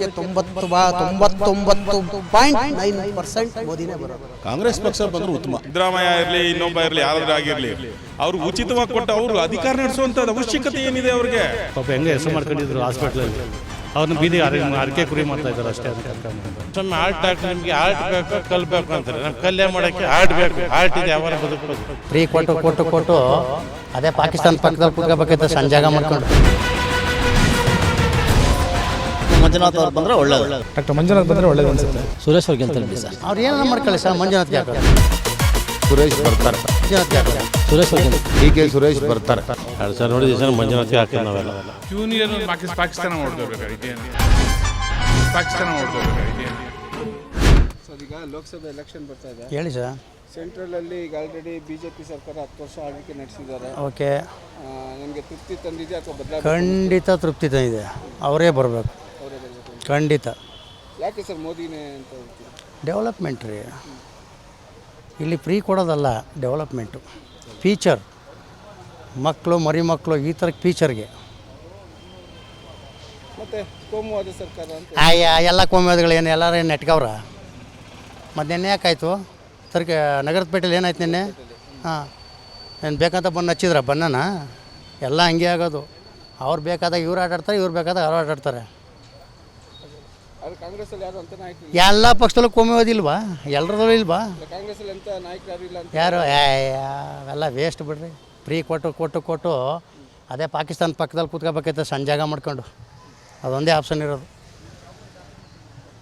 ಬರೋದಕ್ಕೆ 99.9% ಮೋದಿನೇ ಬರೋದು. ಕಾಂಗ್ರೆಸ್ ಪಕ್ಷ ಬಂದ್ರೆ ಉತ್ತಮ. ಸಿದ್ದರಾಮಯ್ಯ ಇರಲಿ, ಇನ್ನೊಬ್ಬ ಇರಲಿ, ಯಾರಾದ್ರೂ ಆಗಿರಲಿ, ಅವ್ರು ಉಚಿತವಾಗಿ ಕೊಟ್ಟು ಅವರು ಅಧಿಕಾರ ನಡೆಸುವಂತ ಅವಶ್ಯಕತೆ ಏನಿದೆ ಅವ್ರಿಗೆ? ಪಾಪ ಹೆಂಗೆ ಹೆಸರು ಮಾಡ್ಕೊಂಡಿದ್ರು ಹಾಸ್ಪಿಟ್ಲಲ್ಲಿ, ಅವ್ರನ್ನ ಬೀದಿ ಅರಕೆ ಕುರಿ ಮಾಡ್ತಾ ಇದ್ದಾರೆ ಅಷ್ಟೇ. ಸ್ವಾಮಿ ಆರ್ಟ್ ಡಾಕ್ಟರ್, ನಿಮಗೆ ಆರ್ಟ್ ಬೇಕು ಕಲ್ಬೇಕು ಅಂತಾರೆ. ನಮ್ಮ ಕಲ್ಯಾಣ ಮಾಡೋಕ್ಕೆ ಆರ್ಟ್ ಬೇಕು. ಆರ್ಟ್ ಇದೆ, ಅವರ ಬದುಕೋದು ಫ್ರೀ ಕೊಟ್ಟು ಅದೇ ಪಾಕಿಸ್ತಾನ ಪಕ್ಕದಲ್ಲಿ ಕೂತ್ಕೋಬೇಕಿತ್ತು ಸಂಜಾಗ ಮಾಡ್ಕೊಂಡು. ಮಂಜುನಾಥ್ ಅವ್ರು ಬಂದರೆ ಒಳ್ಳೇದು. ಡಾಕ್ಟರ್ ಮಂಜುನಾಥ್ ಬಂದರೆ ಒಳ್ಳೇದು ಅನ್ಸುತ್ತೆ. ಸುರೇಶ್ ಅವ್ರಿಗೆ ಗೆಲ್ತಾರೆ ಸರ್. ಅವ್ರು ಏನಾರ ಮಾಡ್ಕೊಳ್ಳಿ ಸರ್, ಮಂಜುನಾಥ್ಗೆ ಹಾಕೋದು. ಸುರೇಶ್ ಬರ್ತಾರೆ. ಮಂಜುನಾಥ್ಗೆ ಹಾಕೋದು. ಸುರೇಶ್ ಅವ್ರಿಗೆ ಡಿ.ಕೆ. ಸುರೇಶ್ ಬರ್ತಾರೆ. ಎರಡು ಸರ್ ನೋಡಿದ್ವಿ ಸರ್, ಮಂಜುನಾಥ್ಗೆ ಹಾಕಿದ್ದು ನಾವೆಲ್ಲ. ಯೂನಿಯನ್ ಪಾಕಿಸ್ತಾನ ಹೊಡೆದೋಗ್ಬೇಕಾಗಿತ್ತು. ಪಾಕಿಸ್ತಾನ ಹೊಡೆದೋಗ್ಬೇಕಾಗಿತ್ತು. ಸರ್, ಈಗ ಲೋಕಸಭೆ ಎಲೆಕ್ಷನ್ ಬರ್ತಾ ಇದೆ. ಹೇಳಿ ಸರ್. ಸೆಂಟ್ರಲಲ್ಲಿ ಈಗ ಆಲ್ರೆಡಿ ಬಿಜೆಪಿ ಸರ್ಕಾರ 10 ವರ್ಷ ಆಳ್ವಿಕೆ ನಡೆಸಿದ್ದಾರೆ. ಓಕೆ, ನಿಮಗೆ ತೃಪ್ತಿ ತಂದಿದೆ ಅಥವಾ ಬದಲಾವಣೆ? ಖಂಡಿತ ತೃಪ್ತಿ ತಂದಿದೆ. ಅವರೇ ಬರಬೇಕು, ಅವರೇ ಬರಬೇಕು. ಖಂಡಿತ. ಯಾಕೆ ಸರ್ ಮೋದಿನೇ ಅಂತ ಹೇಳ್ತೀವಿ? ಡೆವಲಪ್ಮೆಂಟ್ ರೀ, ಇಲ್ಲಿ ಫ್ರೀ ಕೊಡೋದಲ್ಲ, ಡೆವಲಪ್ಮೆಂಟು, ಫೀಚರ್, ಮಕ್ಕಳು ಮರಿ ಮಕ್ಕಳು ಈ ಥರ ಫೀಚರ್ಗೆ. ಮತ್ತು ಕೋಮುವಾದ ಸರ್ಕಾರ ಅಂತ ಎಲ್ಲ ಕೋಮ್ಯಗಳು ಏನು ಎಲ್ಲರೂ ಏನು ನೆಟ್ಕವ್ರ? ಮತ್ತು ನಿನ್ನೆ ಯಾಕಾಯಿತು ನಗರದ ಪೇಟೆಯಲ್ಲಿ ಏನಾಯ್ತು ನಿನ್ನೆ? ಹಾಂ, ಏನು ಬೇಕಂತ ಬಂದು ಹಚ್ಚಿದ್ರ ಬನ್ನನ? ಎಲ್ಲ ಹಂಗೆ ಆಗೋದು. ಅವ್ರು ಬೇಕಾದಾಗ ಇವ್ರು ಆಟಾಡ್ತಾರೆ, ಇವ್ರು ಬೇಕಾದಾಗ ಅವ್ರು ಆಟಾಡ್ತಾರೆ. ಅದು ಕಾಂಗ್ರೆಸ್ಸಲ್ಲಿ ಯಾರು ಅಂತ ನಾಯಕರು? ಎಲ್ಲ ಪಕ್ಷದಲ್ಲೂ ಕೋಮ್ಯವಾದ ಇಲ್ವಾ? ಎಲ್ಲರದಲ್ಲೂ ಇಲ್ವಾ? ಕಾಂಗ್ರೆಸ್ಸಲ್ಲಿ ಅಂತ ನಾಯಕರು ಯಾರು ಇಲ್ಲ ಅಂತ? ಯಾರು ಅವೆಲ್ಲ ವೇಸ್ಟ್ ಬಿಡ್ರಿ. ಫ್ರೀ ಕೊಟ್ಟು ಅದೇ ಪಾಕಿಸ್ತಾನ ಪಕ್ಕದಲ್ಲಿ ಕೂತ್ಕೋಬೇಕೈತೆ ಸಂಜಾಗ ಮಾಡ್ಕೊಂಡು. ಅದೊಂದೇ ಆಪ್ಷನ್ ಇರೋದು.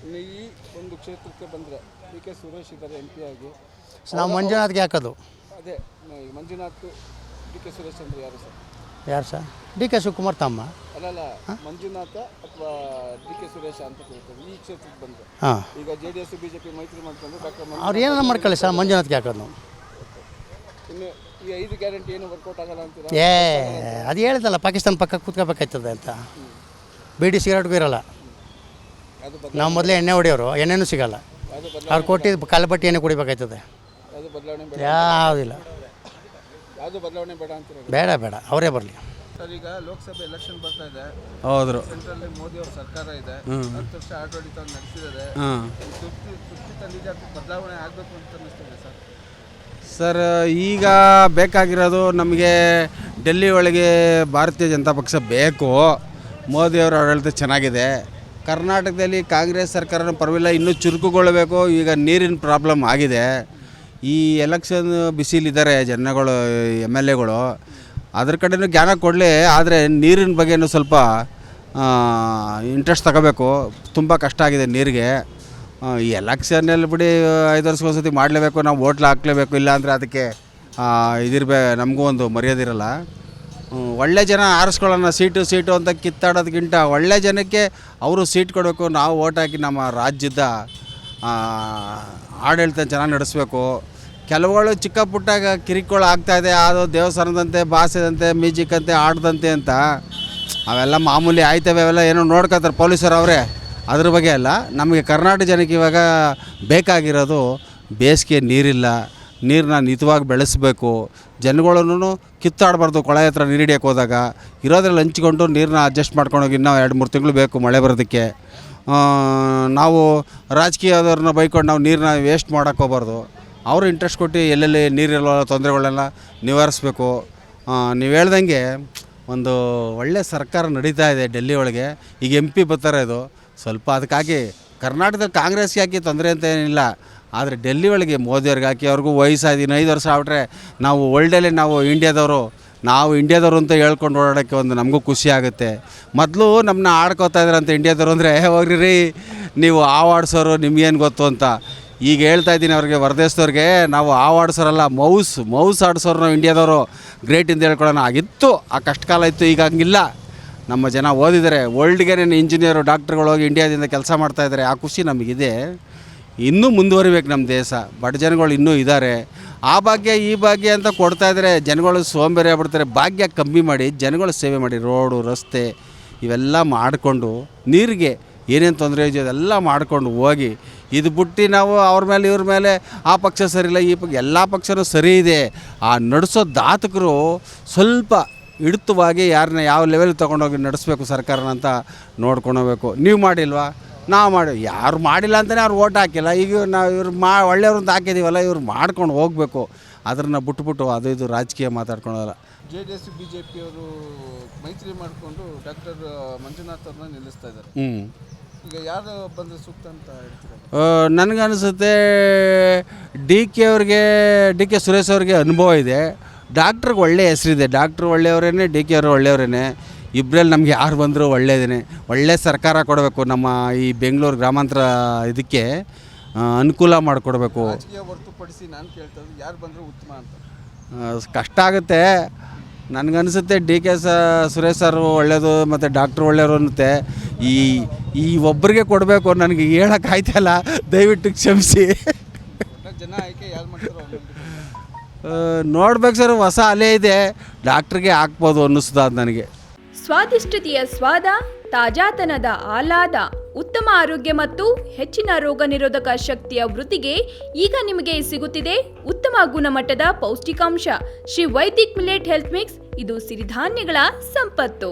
ಇನ್ನು ಈ ಒಂದು ಕ್ಷೇತ್ರಕ್ಕೆ ಬಂದರೆ ಡಿ.ಕೆ. ಸುರೇಶ್ ಇದ್ದಾರೆ MP ಆಗಿ. ನಾವು ಮಂಜುನಾಥ್ಗೆ ಹಾಕೋದು. ಅದೇ ಮಂಜುನಾಥ್, ಡಿ.ಕೆ. ಸುರೇಶ್ ಅಂದರೆ ಯಾರು ಸರ್? ಯಾರು ಸರ್? ಡಿ.ಕೆ. ಶಿವಕುಮಾರ್ ತಮ್ಮ. ಅಲ್ಲಲ್ಲ, ಮಂಜುನಾಥ ಅಥವಾ ಡಿ.ಕೆ. ಸುರೇಶ ಅಂತ ಕೇಳ್ತಾರೆ ಈ ಕ್ಷೇತ್ರಕ್ಕೆ ಬಂದರೆ. ಹಾಂ, ಈಗ JDS BJP ಮೈತ್ರಿ ಮಾಡ್ಕೊಂಡು ಡಾಕ್ಟರ್ ಅವ್ರು ಏನಾರ ಮಾಡ್ಕೊಳ್ಳಿ ಸರ್, ಮಂಜುನಾಥ್ಗೆ ಹಾಕೋದು ನಾವು. ಇನ್ನು ಈ 5 ಗ್ಯಾರಂಟಿ ಏನು ವರ್ಕೌಟ್ ಆಗಲ್ಲ ಅಂತೀರಾ? ಅದು ಹೇಳಿದಲ್ಲ, ಪಾಕಿಸ್ತಾನ ಪಕ್ಕ ಕೂತ್ಕೋಬೇಕಾಯ್ತದೆ ಅಂತ. ಬೀಡಿ ಸಿಗರೇಟ್ಗೂ ಇರೋಲ್ಲ. ನಾವು ಮೊದಲೇ ಎಣ್ಣೆ ಹೊಡೆಯೋರು, ಎಣ್ಣೆನೂ ಸಿಗೋಲ್ಲ. ಅವ್ರು ಕೊಟ್ಟಿದ್ದು ಕಾಲಬಟ್ಟಿ ಎಣ್ಣೆ ಕುಡಿಬೇಕಾಯ್ತದೆ. ಅದು ಬದಲಾವಣೆ ಬೇಡ? ಯಾವುದಿಲ್ಲ, ಯಾವುದು ಬದಲಾವಣೆ ಬೇಡ ಅಂತೀರ? ಬೇಡ, ಅವರೇ ಬರಲಿ. ಸರ್, ಈಗ ಲೋಕಸಭೆ ಎಲೆಕ್ಷನ್ ಬರ್ತಾ ಇದೆ. ಹೌದು. ಸೆಂಟ್ರಲ್ಲಿ ಮೋದಿ ಅವ್ರ ಸರ್ಕಾರ ಇದೆ. 10 ವರ್ಷ ಆಡಳಿತ ನಡೆಸಿದ್ದಾರೆ. ತೃಪ್ತಿ ತಂದಿದೆ ಅಥವಾ ಬದಲಾವಣೆ ಆಗಬೇಕು ಅಂತ ಅನ್ನಿಸ್ತದೆ ಸರ್? ಸರ್, ಈಗ ಬೇಕಾಗಿರೋದು ನಮಗೆ ಡೆಲ್ಲಿ ಒಳಗೆ ಭಾರತೀಯ ಜನತಾ ಪಕ್ಷ ಬೇಕು. ಮೋದಿಯವರ ಆಡಳಿತ ಚೆನ್ನಾಗಿದೆ. ಕರ್ನಾಟಕದಲ್ಲಿ ಕಾಂಗ್ರೆಸ್ ಸರ್ಕಾರನ ಪರವಾಗಿಲ್ಲ, ಇನ್ನೂ ಚುರುಕುಗೊಳ್ಳಬೇಕು. ಈಗ ನೀರಿನ ಪ್ರಾಬ್ಲಮ್ ಆಗಿದೆ. ಈ ಎಲೆಕ್ಷನ್ ಬಿಸಿಲಿದ್ದಾರೆ ಜನಗಳು, MLAಗಳು, ಅದ್ರ ಕಡೆಯೂ ಜ್ಞಾನ ಕೊಡಲಿ. ಆದರೆ ನೀರಿನ ಬಗ್ಗೆನೂ ಸ್ವಲ್ಪ ಇಂಟ್ರೆಸ್ಟ್ ತಗೋಬೇಕು. ತುಂಬ ಕಷ್ಟ ಆಗಿದೆ ನೀರಿಗೆ. ಈ ಎಲೆಕ್ಷನಲ್ಲಿ ಬಿಡಿ 5 ವರ್ಷಕ್ಕೊಂದ್ಸತಿ ಮಾಡಲೇಬೇಕು, ನಾವು ಓಟ್ಲು ಹಾಕಲೇಬೇಕು. ಇಲ್ಲಾಂದರೆ ಅದಕ್ಕೆ ನಮಗೂ ಒಂದು ಮರ್ಯಾದೆ ಇರಲ್ಲ. ಒಳ್ಳೆ ಜನ ಆರಿಸ್ಕೊಳ್ಳೋಣ. ಸೀಟು ಅಂತ ಕಿತ್ತಾಡೋದಕ್ಕಿಂತ ಒಳ್ಳೆ ಜನಕ್ಕೆ ಅವರು ಸೀಟ್ ಕೊಡಬೇಕು. ನಾವು ಓಟ್ ಹಾಕಿ ನಮ್ಮ ರಾಜ್ಯದ ಆಡಳಿತ ಚೆನ್ನಾಗಿ ನಡೆಸಬೇಕು. ಕೆಲವುಗಳು ಚಿಕ್ಕ ಪುಟ್ಟಾಗ ಕಿರಿಕುಳ ಆಗ್ತಾಯಿದೆ. ಅದು ದೇವಸ್ಥಾನದಂತೆ, ಭಾಷೆದಂತೆ, ಮ್ಯೂಸಿಕ್ ಅಂತೆ, ಆಡ್ದಂತೆ ಅಂತ ಅವೆಲ್ಲ ಮಾಮೂಲಿ ಆಯ್ತವೆ. ಅವೆಲ್ಲ ಏನೋ ನೋಡ್ಕೊತಾರೆ ಪೊಲೀಸರು ಅವರೇ. ಅದ್ರ ಬಗ್ಗೆ ಅಲ್ಲ, ನಮಗೆ ಕರ್ನಾಟಕ ಜನಕ್ಕೆ ಇವಾಗ ಬೇಕಾಗಿರೋದು ಬೇಸಿಗೆ ನೀರಿಲ್ಲ. ನೀರನ್ನ ಮಿತವಾಗಿ ಬೆಳೆಸಬೇಕು. ಜನಗಳೂ ಕಿತ್ತಾಡಬಾರ್ದು. ಕೊಳೆ ಹತ್ರ ನೀರು ಹಿಡಿಯೋಕೆ ಹೋದಾಗ ಇರೋದ್ರಲ್ಲಿ ಹಂಚ್ಕೊಂಡು ನೀರನ್ನ ಅಡ್ಜಸ್ಟ್ ಮಾಡ್ಕೊಂಡೋಗಿ ಇನ್ನೂ 2-3 ತಿಂಗಳು ಬೇಕು ಮಳೆ ಬರೋದಕ್ಕೆ. ನಾವು ರಾಜಕೀಯದವ್ರನ್ನ ಬೈಕೊಂಡು ನಾವು ನೀರನ್ನ ವೇಸ್ಟ್ ಮಾಡೋಕ್ಕೆ ಹೋಗ್ಬಾರ್ದು. ಅವರು ಇಂಟ್ರೆಸ್ಟ್ ಕೊಟ್ಟು ಎಲ್ಲೆಲ್ಲಿ ನೀರಿರೋ ತೊಂದರೆಗಳನ್ನೆಲ್ಲ ನಿವಾರಿಸ್ಬೇಕು. ನೀವು ಹೇಳ್ದಂಗೆ ಒಂದು ಒಳ್ಳೆಯ ಸರ್ಕಾರ ನಡೀತಾ ಇದೆ ಡೆಲ್ಲಿ ಒಳಗೆ. ಈಗ MP ಬರ್ತಾರೆ. ಇದು ಸ್ವಲ್ಪ ಅದಕ್ಕಾಗಿ ಕರ್ನಾಟಕದಲ್ಲಿ ಕಾಂಗ್ರೆಸ್ಗೆ ಹಾಕಿ ತೊಂದರೆ ಅಂತ ಏನಿಲ್ಲ. ಆದರೆ ಡೆಲ್ಲಿ ಒಳಗೆ ಮೋದಿಯವ್ರಿಗೆ ಹಾಕಿ ಅವ್ರಿಗೂ ವಯಸ್ಸಾದಿನ 5 ವರ್ಷ ಆಗ್ಬಿಟ್ರೆ ನಾವು ಒಳ್ಳೆಯಲ್ಲಿ ನಾವು ಇಂಡಿಯಾದವರು ಅಂತ ಹೇಳ್ಕೊಂಡು ಓಡಾಡೋಕ್ಕೆ ಒಂದು ನಮಗೂ ಖುಷಿ ಆಗುತ್ತೆ. ಮೊದಲು ನಮ್ಮನ್ನ ಆಡ್ಕೋತಾ ಇದ್ರಂತ ಇಂಡಿಯಾದವರು ಅಂದರೆ, ಹೋಗ್ರಿ ರೀ ನೀವು ಆವಾಡ್ಸೋರು ನಿಮ್ಗೇನು ಗೊತ್ತು ಅಂತ. ಈಗ ಹೇಳ್ತಾ ಇದ್ದೀನಿ ಅವ್ರಿಗೆ, ಹೊರದೇಶದವ್ರಿಗೆ, ನಾವು ಆವಾಡ್ಸೋರಲ್ಲ, ಮೌಸ್ ಆಡಿಸೋರು ನಾವು ಇಂಡಿಯಾದವರು ಗ್ರೇಟ್ ಅಂತ ಹೇಳ್ಕೊಳ್ಳೋಣ. ಆಗಿತ್ತು, ಆ ಕಷ್ಟ ಕಾಲ ಇತ್ತು. ಈಗ ಹಂಗಿಲ್ಲ. ನಮ್ಮ ಜನ ಓದಿದ್ದಾರೆ. ವರ್ಲ್ಡ್ಗೆ ಇಂಜಿನಿಯರು, ಡಾಕ್ಟ್ರುಗಳು ಹೋಗಿ ಇಂಡಿಯಾದಿಂದ ಕೆಲಸ ಮಾಡ್ತಾಯಿದ್ದಾರೆ. ಆ ಖುಷಿ ನಮಗಿದೆ. ಇನ್ನೂ ಮುಂದುವರಿಬೇಕು ನಮ್ಮ ದೇಶ. ಬಡ ಜನಗಳು ಇನ್ನೂ ಇದ್ದಾರೆ. ಆ ಭಾಗ್ಯ ಈ ಭಾಗ್ಯ ಅಂತ ಕೊಡ್ತಾಯಿದ್ದಾರೆ. ಜನಗಳು ಸೋಂಬೇರಿ ಆಗ್ಬಿಡ್ತಾರೆ. ಭಾಗ್ಯ ಕಮ್ಮಿ ಮಾಡಿ ಜನಗಳು ಸೇವೆ ಮಾಡಿ. ರೋಡು, ರಸ್ತೆ ಇವೆಲ್ಲ ಮಾಡಿಕೊಂಡು, ನೀರಿಗೆ ಏನೇನು ತೊಂದರೆ ಇದೆಯೋ ಅದೆಲ್ಲ ಮಾಡಿಕೊಂಡು ಹೋಗಿ. ಇದು ಬಿಟ್ಟು ನಾವು ಅವ್ರ ಮೇಲೆ ಇವ್ರ ಮೇಲೆ ಆ ಪಕ್ಷ ಸರಿಯಿಲ್ಲ, ಈ ಪಕ್ಷ, ಎಲ್ಲ ಪಕ್ಷನೂ ಸರಿ ಇದೆ. ಆ ನಡೆಸೋ ದಾತಕರು ಸ್ವಲ್ಪ ಹಿಡಿತವಾಗಿ ಯಾರನ್ನ ಯಾವ ಲೆವೆಲ್ ತೊಗೊಂಡೋಗಿ ನಡೆಸಬೇಕು ಸರ್ಕಾರನ ಅಂತ ನೋಡ್ಕೊಂಡು ಹೋಗ್ಬೇಕು. ನೀವು ಮಾಡಿಲ್ವಾ? ನಾವು ಮಾಡಿ ಯಾರು ಮಾಡಿಲ್ಲ ಅಂತಲೇ ಅವ್ರು ಓಟ್ ಹಾಕಿಲ್ಲ. ಈಗ ನಾವು ಇವ್ರು ಒಳ್ಳೆಯವ್ರು ಅಂತ ಹಾಕಿದ್ದೀವಲ್ಲ, ಇವ್ರು ಮಾಡ್ಕೊಂಡು ಹೋಗಬೇಕು. ಅದನ್ನು ಬಿಟ್ಬಿಟ್ಟು ಅದು ಇದು ರಾಜಕೀಯ ಮಾತಾಡ್ಕೊಳೋಲ್ಲ. JDS BJP ಅವರು ಮೈತ್ರಿ ಮಾಡಿಕೊಂಡು ಡಾಕ್ಟರ್ ಮಂಜುನಾಥ್ ಅವ್ರನ್ನ ನಿಲ್ಲಿಸ್ತಾ ಇದ್ದಾರೆ. ಈಗ ಯಾರು ಬಂದರೆ ಸೂಕ್ತ ಅಂತ ಹೇಳ್ತೀರಾ? ನನಗನ್ನಿಸುತ್ತೆ ಡಿ ಕೆ ಸುರೇಶ್ ಅವ್ರಿಗೆ ಅನುಭವ ಇದೆ. ಡಾಕ್ಟ್ರಿಗೆ ಒಳ್ಳೆಯ ಹೆಸರಿದೆ. ಡಾಕ್ಟ್ರು ಒಳ್ಳೆಯವರೇ, ಡಿ ಕೆ ಅವರು ಒಳ್ಳೆಯವರೇ. ಇಬ್ಬರಲ್ಲಿ ನಮಗೆ ಯಾರು ಬಂದರೂ ಒಳ್ಳೆಯದೇ. ಒಳ್ಳೆಯ ಸರ್ಕಾರ ಕೊಡಬೇಕು. ನಮ್ಮ ಈ ಬೆಂಗಳೂರು ಗ್ರಾಮಾಂತರ ಇದಕ್ಕೆ ಅನುಕೂಲ ಮಾಡಿಕೊಡ್ಬೇಕು. ರಾಜಕೀಯ ಹೊರತುಪಡಿಸಿ ನಾನು ಕೇಳ್ತಾ ಇದ್ದೀನಿ, ಯಾರು ಬಂದರೂ ಉತ್ತಮ ಅಂತ. ಕಷ್ಟ ಆಗುತ್ತೆ. ನನಗನ್ನಿಸುತ್ತೆ ಡಿ.ಕೆ. ಸುರೇಶ್ ಸರ್ ಒಳ್ಳೆಯದು ಮತ್ತು ಡಾಕ್ಟ್ರು ಒಳ್ಳೆಯವರು ಅನ್ನುತ್ತೆ. ಈ ಒಬ್ಬರಿಗೆ ಕೊಡಬೇಕು, ನನಗೆ ಹೇಳೋಕ್ಕಾಯ್ತಲ್ಲ, ದಯವಿಟ್ಟು ಕ್ಷಮಿಸಿ. ಜನ ಆಯ್ಕೆ ಯಾರು ಮಾಡ್ತಾರೋ ನೋಡ್ಬೇಕು ಸರ್, ಹೊಸ ಅಲೆ ಇದೆ, ಡಾಕ್ಟ್ರಿಗೆ ಹಾಕ್ಬೋದು ಅನ್ನಿಸ್ತದ ನನಗೆ. ಸ್ವಾದಿಷ್ಟತೆಯ ಸ್ವಾದ, ತಾಜಾತನದ ಆಹ್ಲಾದ, ಉತ್ತಮ ಆರೋಗ್ಯ ಮತ್ತು ಹೆಚ್ಚಿನ ರೋಗ ನಿರೋಧಕ ಶಕ್ತಿಯ ವೃದ್ಧಿಗೆ ಈಗ ನಿಮಗೆ ಸಿಗುತ್ತಿದೆ ಉತ್ತಮ ಗುಣಮಟ್ಟದ ಪೌಷ್ಟಿಕಾಂಶ Shri Vaidik millet health mix. ಇದು ಸಿರಿಧಾನ್ಯಗಳ ಸಂಪತ್ತು.